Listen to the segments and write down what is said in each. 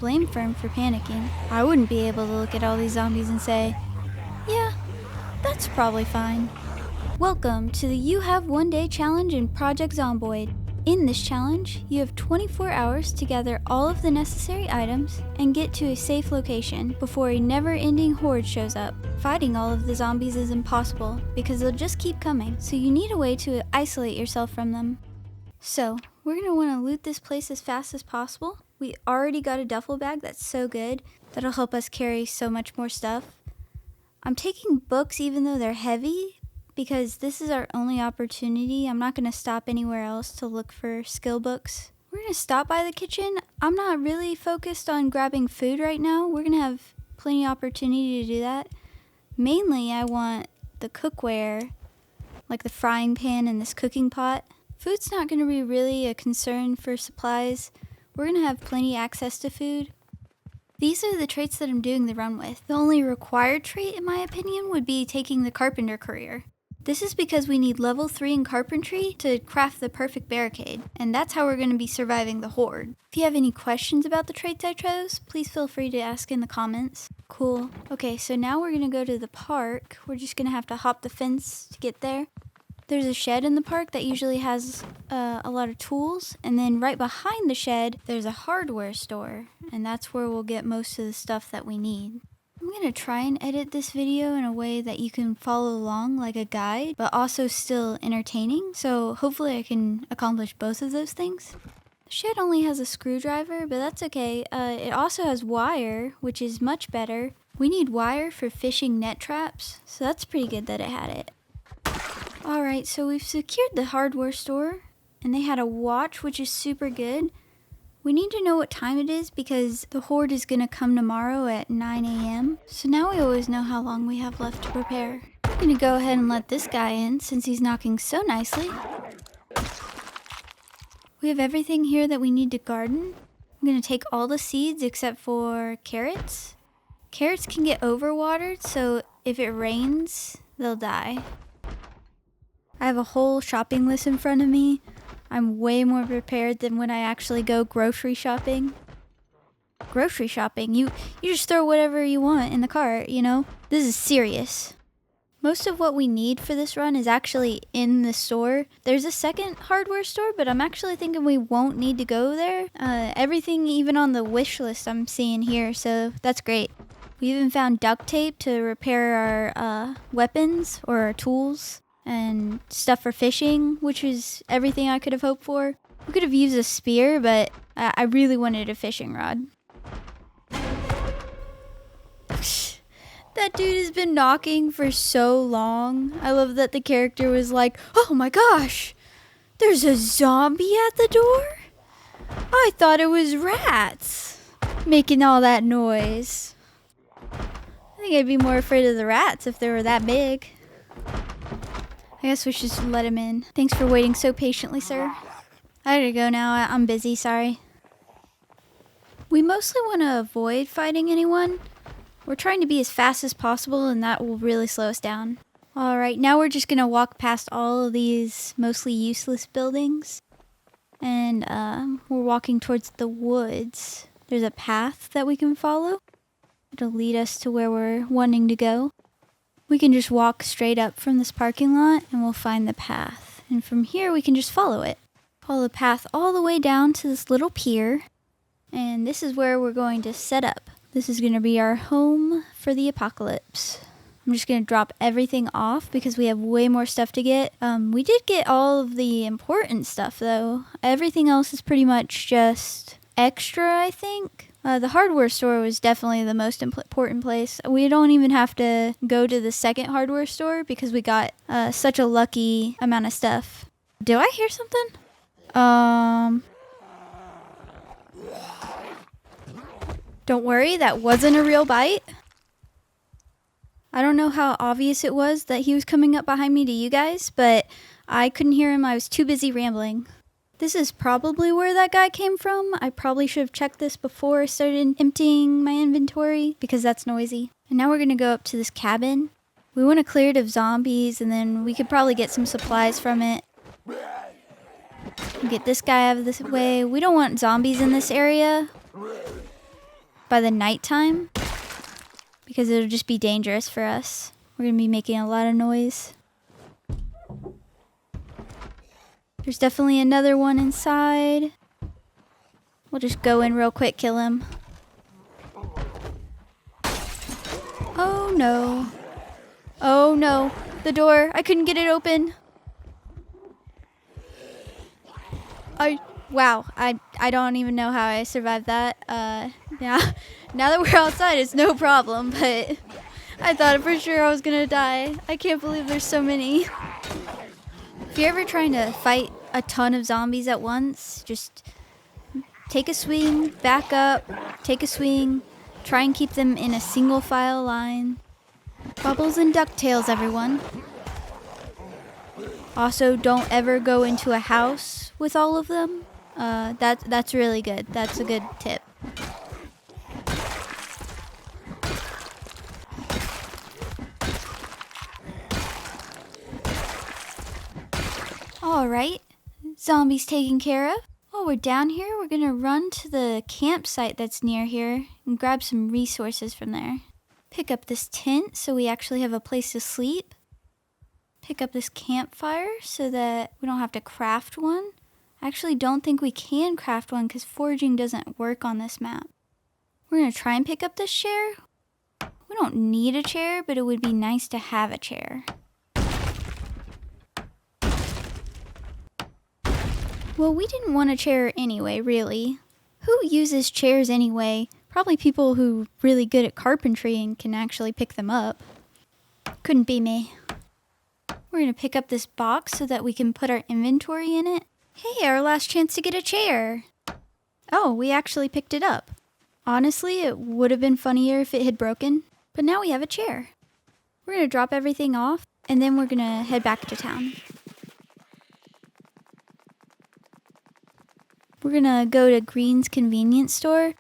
blame Fern for panicking. I wouldn't be able to look at all these zombies and say, yeah, that's probably fine. Welcome to the You Have One Day challenge in Project Zomboid. In this challenge, you have 24 hours to gather all of the necessary items and get to a safe location before a never-ending horde shows up. Fighting all of the zombies is impossible because they'll just keep coming, so you need a way to isolate yourself from them. So, we're going to want to loot this place as fast as possible. We already got a duffel bag that's so good, that'll help us carry so much more stuff. I'm taking books even though they're heavy, because this is our only opportunity. I'm not going to stop anywhere else to look for skill books. We're going to stop by the kitchen. I'm not really focused on grabbing food right now. We're going to have plenty of opportunity to do that. Mainly, I want the cookware, like the frying pan and this cooking pot. Food's not going to be really a concern for supplies. We're going to have plenty access to food. These are the traits that I'm doing the run with. The only required trait, in my opinion, would be taking the carpenter career. This is because we need level 3 in carpentry to craft the Perfect Barricade, and that's how we're going to be surviving the Horde. If you have any questions about the traits I chose, please feel free to ask in the comments. Cool. Okay, so now we're going to go to the park. We're just going to have to hop the fence to get there. There's a shed in the park that usually has a lot of tools, and then right behind the shed, there's a hardware store, and that's where we'll get most of the stuff that we need. I'm going to try and edit this video in a way that you can follow along like a guide, but also still entertaining, so hopefully I can accomplish both of those things. The shed only has a screwdriver, but that's okay. It also has wire, which is much better. We need wire for fishing net traps, so that's pretty good that it had it. Alright, so we've secured the hardware store, and they had a watch, which is super good. We need to know what time it is because the Horde is going to come tomorrow at 9 a.m. So now we always know how long we have left to prepare. I'm going to go ahead and let this guy in since he's knocking so nicely. We have everything here that we need to garden. I'm going to take all the seeds except for carrots. Carrots can get overwatered, so if it rains, they'll die. I have a whole shopping list in front of me. I'm way more prepared than when I actually go grocery shopping. Grocery shopping? You just throw whatever you want in the cart, you know? This is serious. Most of what we need for this run is actually in the store. There's a second hardware store, but I'm actually thinking we won't need to go there. Everything even on the wish list I'm seeing here, so that's great. We even found duct tape to repair our weapons or our tools. And stuff for fishing, which is everything I could have hoped for. We could have used a spear, but I really wanted a fishing rod. That dude has been knocking for so long. I love that the character was like, oh my gosh, there's a zombie at the door? I thought it was rats making all that noise. I think I'd be more afraid of the rats if they were that big. I guess we should just let him in. Thanks for waiting so patiently, sir. I gotta go now. I'm busy, sorry. We mostly want to avoid fighting anyone. We're trying to be as fast as possible, and that will really slow us down. Alright, now we're just gonna walk past all of these mostly useless buildings. And we're walking towards the woods. There's a path that we can follow. It'll lead us to where we're wanting to go. We can just walk straight up from this parking lot and we'll find the path. And from here we can just follow it. Follow the path all the way down to this little pier. And this is where we're going to set up. This is going to be our home for the apocalypse. I'm just going to drop everything off because we have way more stuff to get. We did get all of the important stuff though. Everything else is pretty much just extra, I think. The hardware store was definitely the most important place. We don't even have to go to the second hardware store because we got such a lucky amount of stuff. Do I hear something? Don't worry, that wasn't a real bite. I don't know how obvious it was that he was coming up behind me to you guys, but I couldn't hear him. I was too busy rambling. This is probably where that guy came from. I probably should have checked this before I started emptying my inventory because that's noisy. And now we're going to go up to this cabin. We want to clear it of zombies and then we could probably get some supplies from it. Get this guy out of this way. We don't want zombies in this area. by the nighttime because it'll just be dangerous for us. We're gonna be making a lot of noise. There's definitely another one inside. We'll just go in real quick, kill him. Oh no. Oh no. The door. I couldn't get it open. Wow. I don't even know how I survived that. Yeah. Now that we're outside, it's no problem, but I thought for sure I was gonna die. I can't believe there's so many. If you're ever trying to fight a ton of zombies at once, just take a swing, back up, take a swing, try and keep them in a single file line. Bubbles and DuckTales, everyone. Also, don't ever go into a house with all of them. That's really good. That's a good tip. Alright, zombies taken care of. While we're down here, we're gonna run to the campsite that's near here and grab some resources from there. Pick up this tent so we actually have a place to sleep. Pick up this campfire so that we don't have to craft one. I actually don't think we can craft one because foraging doesn't work on this map. We're gonna try and pick up this chair. We don't need a chair, but it would be nice to have a chair. Well, we didn't want a chair anyway, really. Who uses chairs anyway? Probably people who are really good at carpentry and can actually pick them up. Couldn't be me. We're gonna pick up this box so that we can put our inventory in it. Hey, our last chance to get a chair. Oh, we actually picked it up. Honestly, it would have been funnier if it had broken, but now we have a chair. We're gonna drop everything off and then we're gonna head back to town. We're gonna go to Green's convenience store.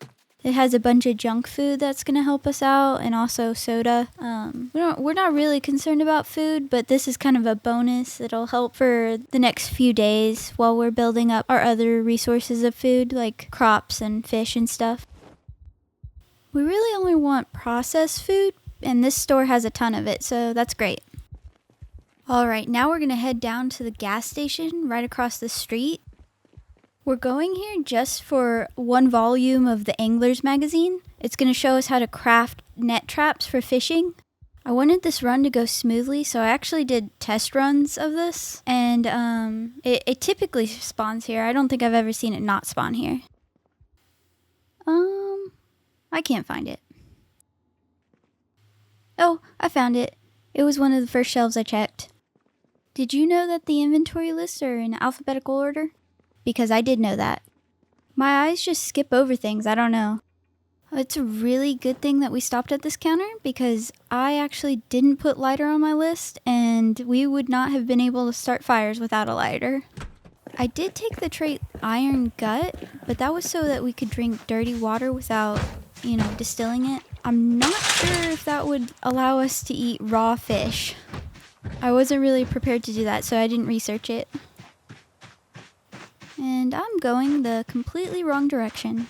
It has a bunch of junk food that's gonna help us out and also soda. We're not really concerned about food, but this is kind of a bonus. It'll help for the next few days while we're building up our other resources of food like crops and fish and stuff. We really only want processed food and this store has a ton of it, so that's great. Alright, now we're gonna head down to the gas station right across the street. We're going here just for one volume of the Angler's magazine. It's going to show us how to craft net traps for fishing. I wanted this run to go smoothly, so I actually did test runs of this. And it typically spawns here. I don't think I've ever seen it not spawn here. I can't find it. Oh, I found it. It was one of the first shelves I checked. Did you know that the inventory lists are in alphabetical order? Because I did know that. My eyes just skip over things, I don't know. It's a really good thing that we stopped at this counter because I actually didn't put lighter on my list and we would not have been able to start fires without a lighter. I did take the trait Iron Gut, but that was so that we could drink dirty water without, distilling it. I'm not sure if that would allow us to eat raw fish. I wasn't really prepared to do that, so I didn't research it. And I'm going the completely wrong direction.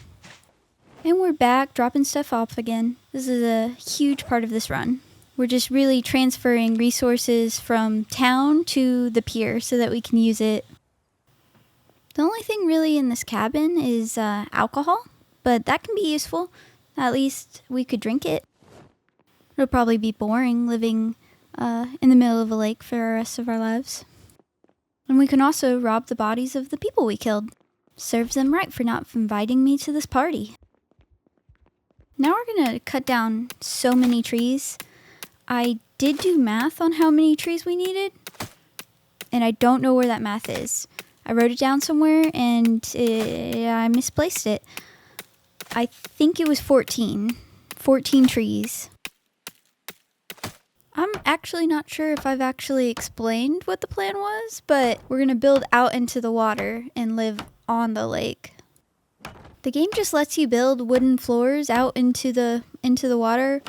And we're back, dropping stuff off again. This is a huge part of this run. We're just really transferring resources from town to the pier so that we can use it. The only thing really in this cabin is alcohol, but that can be useful. At least we could drink it. It'll probably be boring living in the middle of a lake for the rest of our lives. And we can also rob the bodies of the people we killed. Serves them right for not inviting me to this party. Now we're gonna cut down so many trees. I did do math on how many trees we needed, and I don't know where that math is. I wrote it down somewhere and I misplaced it. I think it was 14. 14 trees. I'm actually not sure if I've actually explained what the plan was, but we're going to build out into the water and live on the lake. The game just lets you build wooden floors out into the water.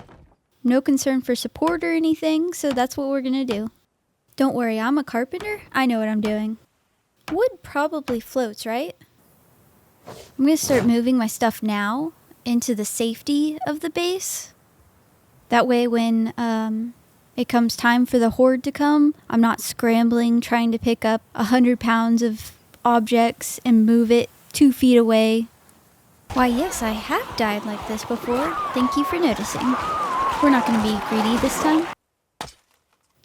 No concern for support or anything, so that's what we're going to do. Don't worry, I'm a carpenter. I know what I'm doing. Wood probably floats, right? I'm going to start moving my stuff now, into the safety of the base. That way when it comes time for the Horde to come, I'm not scrambling trying to pick up 100 pounds of objects and move it 2 feet away. Why yes, I have died like this before. Thank you for noticing. We're not going to be greedy this time.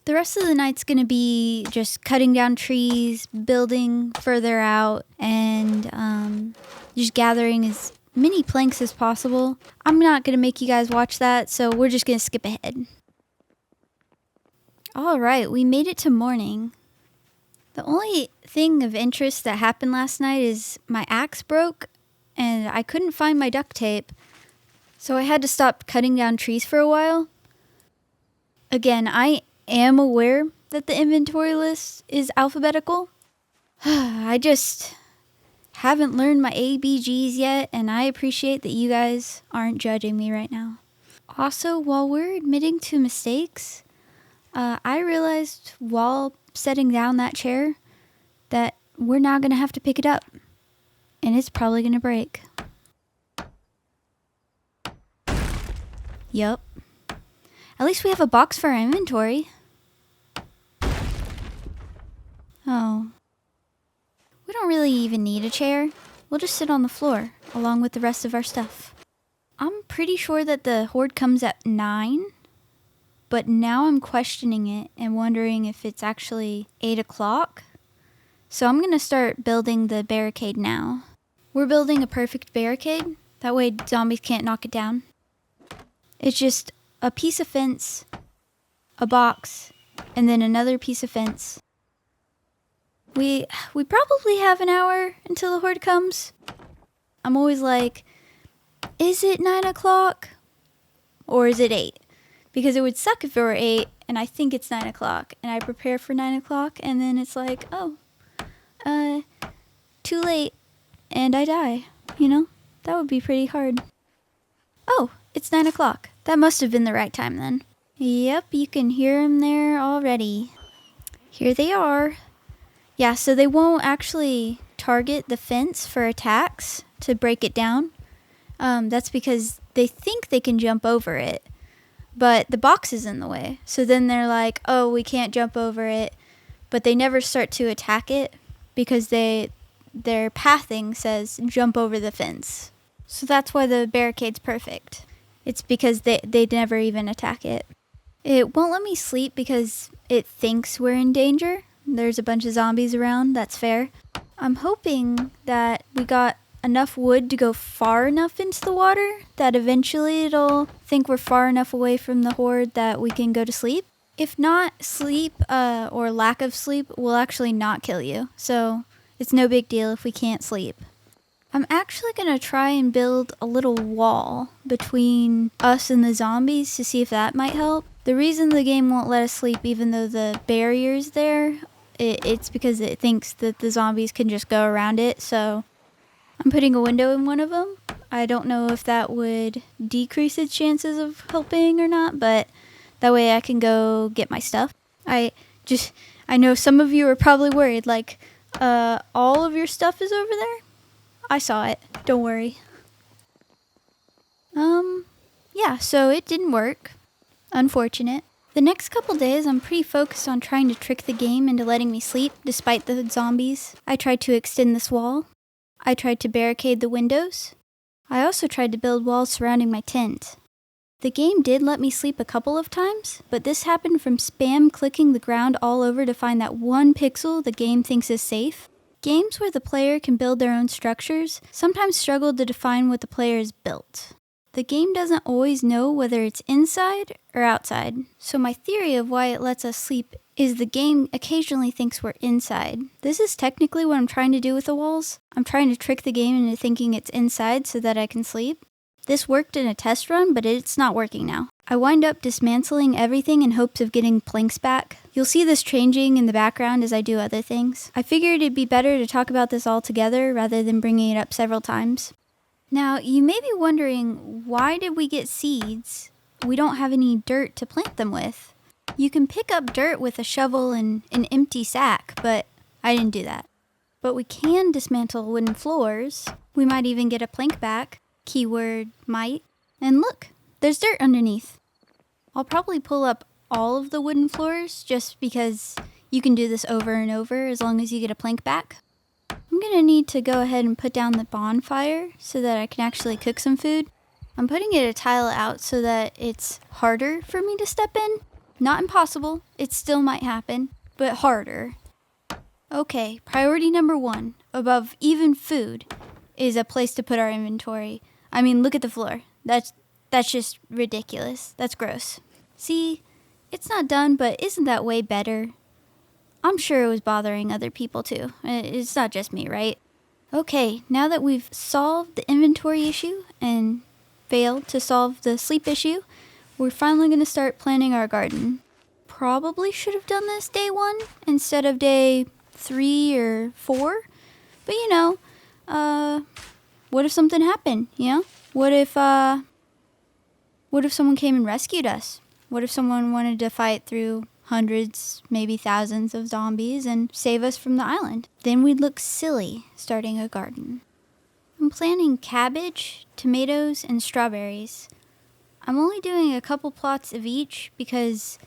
The rest of the night's going to be just cutting down trees, building further out, and just gathering as many planks as possible. I'm not going to make you guys watch that, so we're just going to skip ahead. Alright, we made it to morning. The only thing of interest that happened last night is my axe broke, and I couldn't find my duct tape, so I had to stop cutting down trees for a while. Again, I am aware that the inventory list is alphabetical. I just haven't learned my ABGs yet, and I appreciate that you guys aren't judging me right now. Also, while we're admitting to mistakes, I realized while setting down that chair that we're now going to have to pick it up, and it's probably going to break. Yup. At least we have a box for our inventory. Oh. We don't really even need a chair. We'll just sit on the floor, along with the rest of our stuff. I'm pretty sure that the Horde comes at 9, but now I'm questioning it and wondering if it's actually 8 o'clock. So I'm going to start building the barricade now. We're building a perfect barricade. That way zombies can't knock it down. It's just a piece of fence, a box, and then another piece of fence. We probably have an hour until the Horde comes. I'm always like, is it 9 o'clock? Or is it 8? Because it would suck if it were 8, and I think it's 9 o'clock, and I prepare for 9 o'clock, and then it's like, oh, too late, and I die, you know? That would be pretty hard. Oh, it's 9 o'clock. That must have been the right time then. Yep, you can hear them there already. Here they are. Yeah, so they won't actually target the fence for attacks to break it down. That's because they think they can jump over it, but the box is in the way. So then they're like, oh, we can't jump over it, but they never start to attack it because their pathing says jump over the fence. So that's why the barricade's perfect. It's because they never even attack it. It won't let me sleep because it thinks we're in danger. There's a bunch of zombies around, that's fair. I'm hoping that we got enough wood to go far enough into the water that eventually it'll think we're far enough away from the Horde that we can go to sleep. If not, sleep or lack of sleep will actually not kill you. So it's no big deal if we can't sleep. I'm actually going to try and build a little wall between us and the zombies to see if that might help. The reason the game won't let us sleep even though the barrier's there, it's because it thinks that the zombies can just go around it. So I'm putting a window in one of them. I don't know if that would decrease its chances of helping or not, but that way I can go get my stuff. I know some of you are probably worried, like, all of your stuff is over there? I saw it. Don't worry. Yeah, so it didn't work. Unfortunate. The next couple days, I'm pretty focused on trying to trick the game into letting me sleep, despite the zombies. I tried to extend this wall. I tried to barricade the windows. I also tried to build walls surrounding my tent. The game did let me sleep a couple of times, but this happened from spam clicking the ground all over to find that one pixel the game thinks is safe. Games where the player can build their own structures sometimes struggle to define what the player has built. The game doesn't always know whether it's inside or outside, so my theory of why it lets us sleep is the game occasionally thinks we're inside. This is technically what I'm trying to do with the walls. I'm trying to trick the game into thinking it's inside so that I can sleep. This worked in a test run, but it's not working now. I wind up dismantling everything in hopes of getting planks back. You'll see this changing in the background as I do other things. I figured it'd be better to talk about this all together rather than bringing it up several times. Now, you may be wondering, why did we get seeds? We don't have any dirt to plant them with. You can pick up dirt with a shovel and an empty sack, but I didn't do that. But we can dismantle wooden floors. We might even get a plank back. Keyword might. And look, there's dirt underneath. I'll probably pull up all of the wooden floors just because you can do this over and over as long as you get a plank back. I'm gonna need to go ahead and put down the bonfire so that I can actually cook some food. I'm putting it a tile out so that it's harder for me to step in. Not impossible, it still might happen, but harder. Okay, priority number 1, above even food, is a place to put our inventory. I mean, look at the floor. That's just ridiculous. That's gross. See, it's not done, but isn't that way better? I'm sure it was bothering other people too. It's not just me, right? Okay, now that we've solved the inventory issue and failed to solve the sleep issue, we're finally going to start planting our garden. Probably should have done this day 1 instead of day 3 or 4. But what if something happened, What if someone came and rescued us? What if someone wanted to fight through hundreds, maybe thousands of zombies and save us from the island? Then we'd look silly starting a garden. I'm planting cabbage, tomatoes, and strawberries. I'm only doing a couple plots of each because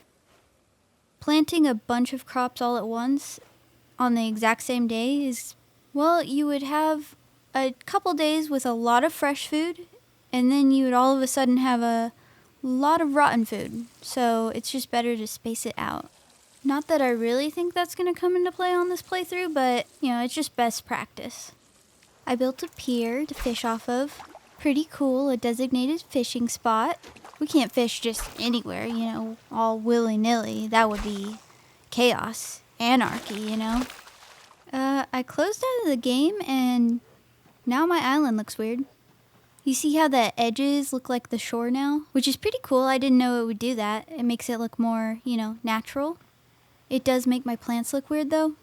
planting a bunch of crops all at once on the exact same day is, well, you would have a couple days with a lot of fresh food, and then you would all of a sudden have a lot of rotten food. So it's just better to space it out. Not that I really think that's going to come into play on this playthrough, but, it's just best practice. I built a pier to fish off of. Pretty cool, a designated fishing spot. We can't fish just anywhere, all willy-nilly. That would be chaos, anarchy, I closed out of the game, and now my island looks weird. You see how the edges look like the shore now? Which is pretty cool. I didn't know it would do that. It makes it look more, natural. It does make my plants look weird, though.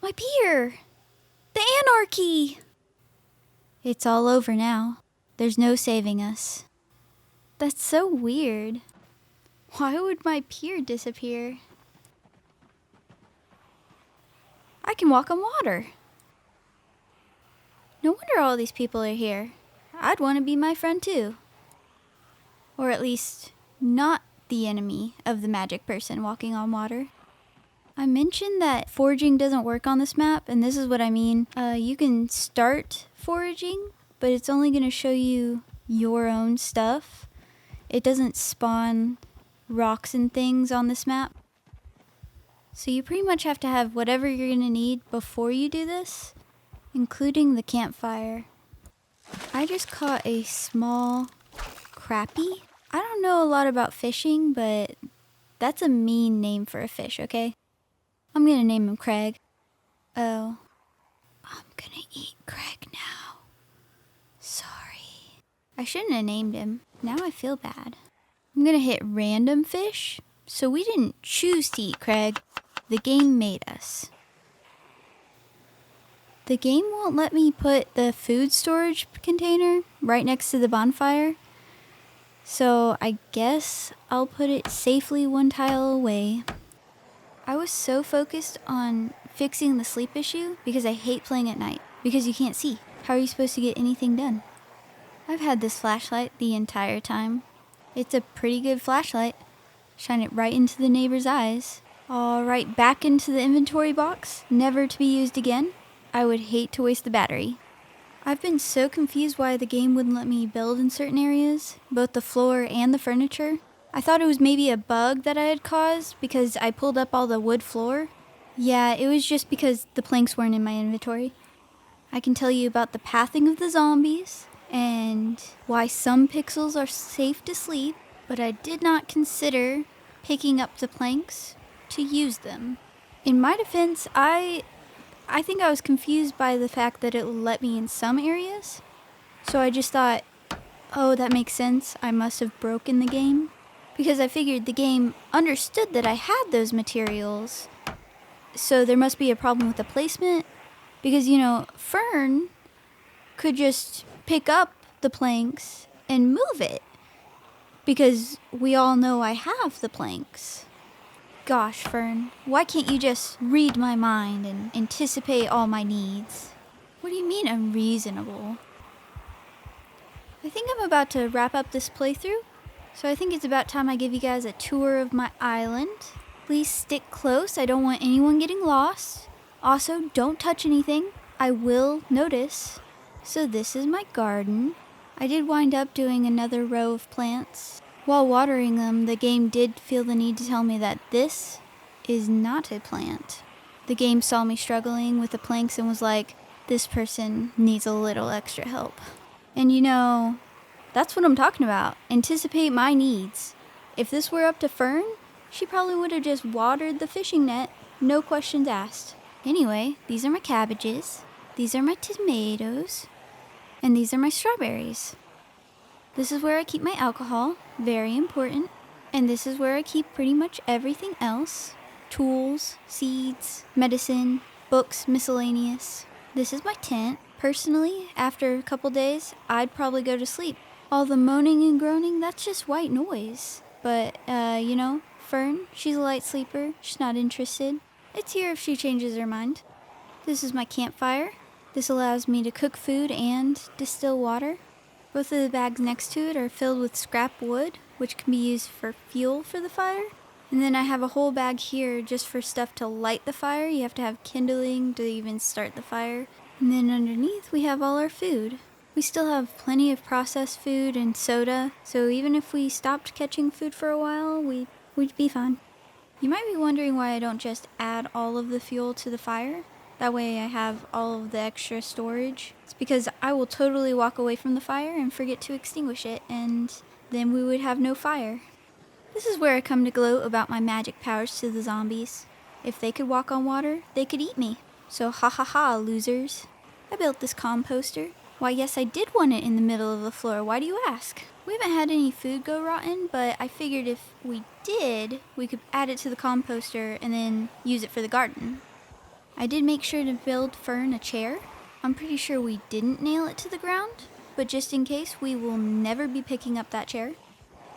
My pier! The anarchy! It's all over now. There's no saving us. That's so weird. Why would my pier disappear? I can walk on water. No wonder all these people are here. I'd want to be my friend too. Or at least not the enemy of the magic person walking on water. I mentioned that foraging doesn't work on this map, and this is what I mean. You can start foraging, but it's only going to show you your own stuff. It doesn't spawn rocks and things on this map. So you pretty much have to have whatever you're going to need before you do this, including the campfire. I just caught a small crappie. I don't know a lot about fishing, but that's a mean name for a fish, okay? I'm gonna name him Craig. Oh. I'm gonna eat Craig now. Sorry. I shouldn't have named him. Now I feel bad. I'm gonna hit random fish. So we didn't choose to eat Craig. The game made us. The game won't let me put the food storage container right next to the bonfire. So I guess I'll put it safely 1 tile away. I was so focused on fixing the sleep issue because I hate playing at night because you can't see. How are you supposed to get anything done? I've had this flashlight the entire time. It's a pretty good flashlight. Shine it right into the neighbor's eyes. All right, back into the inventory box, never to be used again. I would hate to waste the battery. I've been so confused why the game wouldn't let me build in certain areas, both the floor and the furniture. I thought it was maybe a bug that I had caused because I pulled up all the wood floor. Yeah, it was just because the planks weren't in my inventory. I can tell you about the pathing of the zombies and why some pixels are safe to sleep, but I did not consider picking up the planks to use them. In my defense, I think I was confused by the fact that it let me in some areas. So I just thought, oh, that makes sense. I must have broken the game. Because I figured the game understood that I had those materials. So there must be a problem with the placement. Because, Fern could just pick up the planks and move it. Because we all know I have the planks. Gosh, Fern, why can't you just read my mind and anticipate all my needs? What do you mean unreasonable? I think I'm about to wrap up this playthrough, so I think it's about time I give you guys a tour of my island. Please stick close, I don't want anyone getting lost. Also, don't touch anything, I will notice. So this is my garden. I did wind up doing another row of plants. While watering them, the game did feel the need to tell me that this is not a plant. The game saw me struggling with the planks and was like, this person needs a little extra help. And you know, that's what I'm talking about. Anticipate my needs. If this were up to Fern, she probably would have just watered the fishing net, no questions asked. Anyway, these are my cabbages, these are my tomatoes, and these are my strawberries. This is where I keep my alcohol, very important. And this is where I keep pretty much everything else. Tools, seeds, medicine, books, miscellaneous. This is my tent. Personally, after a couple days, I'd probably go to sleep. All the moaning and groaning, that's just white noise. But, you know, Fern, she's a light sleeper. She's not interested. It's here if she changes her mind. This is my campfire. This allows me to cook food and distill water. Both of the bags next to it are filled with scrap wood, which can be used for fuel for the fire. And then I have a whole bag here just for stuff to light the fire. You have to have kindling to even start the fire. And then underneath we have all our food. We still have plenty of processed food and soda, so even if we stopped catching food for a while, we'd be fine. You might be wondering why I don't just add all of the fuel to the fire. That way I have all of the extra storage. It's because I will totally walk away from the fire and forget to extinguish it, and then we would have no fire. This is where I come to gloat about my magic powers to the zombies. If they could walk on water, they could eat me. So ha ha ha, losers. I built this composter. Why, yes, I did want it in the middle of the floor. Why do you ask? We haven't had any food go rotten, but I figured if we did, we could add it to the composter and then use it for the garden. I did make sure to build Fern a chair. I'm pretty sure we didn't nail it to the ground, but just in case, we will never be picking up that chair.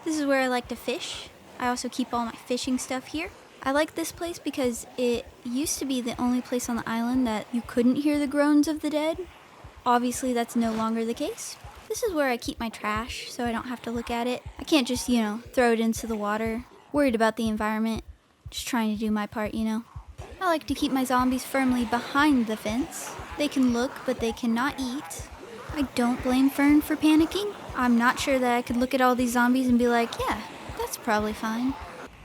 This is where I like to fish. I also keep all my fishing stuff here. I like this place because it used to be the only place on the island that you couldn't hear the groans of the dead. Obviously, that's no longer the case. This is where I keep my trash, so I don't have to look at it. I can't just, throw it into the water. Worried about the environment. Just trying to do my part, I like to keep my zombies firmly behind the fence. They can look, but they cannot eat. I don't blame Fern for panicking. I'm not sure that I could look at all these zombies and be like, yeah, that's probably fine.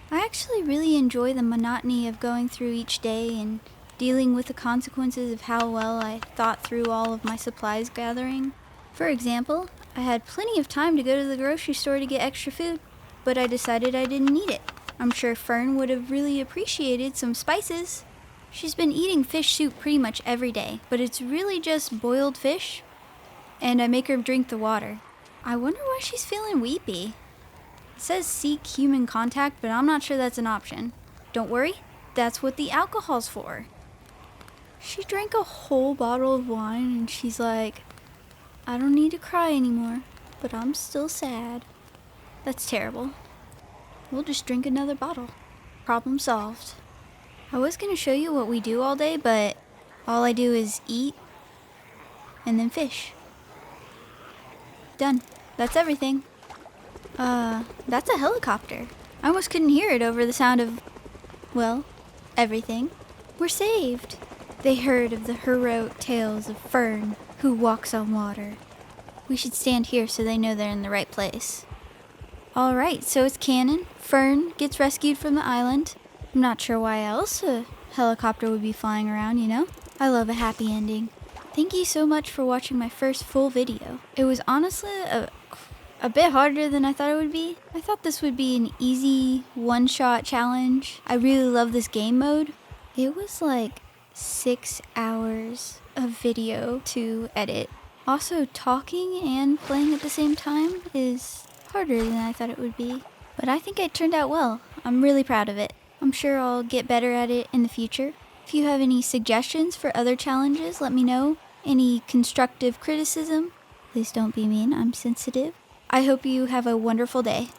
I actually really enjoy the monotony of going through each day and dealing with the consequences of how well I thought through all of my supplies gathering. For example, I had plenty of time to go to the grocery store to get extra food, but I decided I didn't need it. I'm sure Fern would have really appreciated some spices. She's been eating fish soup pretty much every day, but it's really just boiled fish, and I make her drink the water. I wonder why she's feeling weepy. It says seek human contact, but I'm not sure that's an option. Don't worry, that's what the alcohol's for. She drank a whole bottle of wine and she's like, I don't need to cry anymore, but I'm still sad. That's terrible. We'll just drink another bottle. Problem solved. I was going to show you what we do all day, but all I do is eat and then fish. Done. That's everything. That's a helicopter. I almost couldn't hear it over the sound of, well, everything. We're saved. They heard of the heroic tales of Fern, who walks on water. We should stand here so they know they're in the right place. Alright, so it's canon. Fern gets rescued from the island. I'm not sure why else a helicopter would be flying around, I love a happy ending. Thank you so much for watching my first full video. It was honestly a bit harder than I thought it would be. I thought this would be an easy one-shot challenge. I really love this game mode. It was like 6 hours of video to edit. Also, talking and playing at the same time is harder than I thought it would be. But I think it turned out well. I'm really proud of it. I'm sure I'll get better at it in the future. If you have any suggestions for other challenges, let me know. Any constructive criticism, please don't be mean, I'm sensitive. I hope you have a wonderful day.